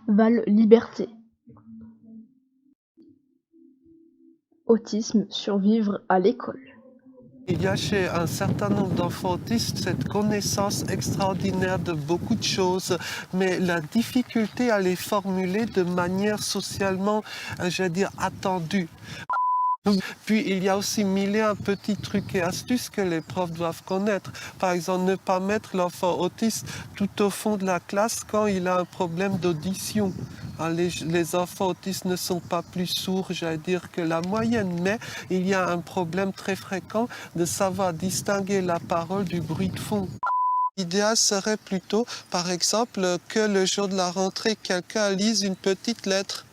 Val Liberté. Autisme, survivre à l'école. Il y a chez un certain nombre d'enfants autistes cette connaissance extraordinaire de beaucoup de choses, mais la difficulté à les formuler de manière socialement, je vais dire, attendue. Puis il y a aussi mille et un petits trucs et astuces que les profs doivent connaître. Par exemple, ne pas mettre l'enfant autiste tout au fond de la classe quand il a un problème d'audition. Les enfants autistes ne sont pas plus sourds, j'allais dire, que la moyenne, mais il y a un problème très fréquent de savoir distinguer la parole du bruit de fond. L'idéal serait plutôt, par exemple, que le jour de la rentrée, quelqu'un lise une petite lettre.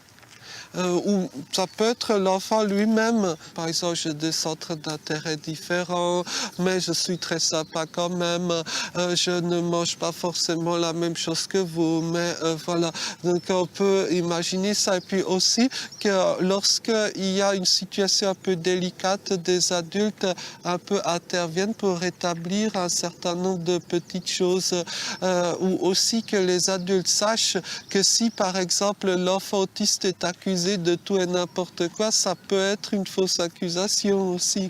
Ou ça peut être l'enfant lui-même. Par exemple, j'ai des centres d'intérêt différents, mais je suis très sympa quand même. Je ne mange pas forcément la même chose que vous, mais voilà. Donc on peut imaginer ça. Et puis aussi que lorsqu'il y a une situation un peu délicate, des adultes un peu interviennent pour rétablir un certain nombre de petites choses. Ou aussi que les adultes sachent que si, par exemple, l'enfant autiste est accusé de tout et n'importe quoi, ça peut être une fausse accusation aussi.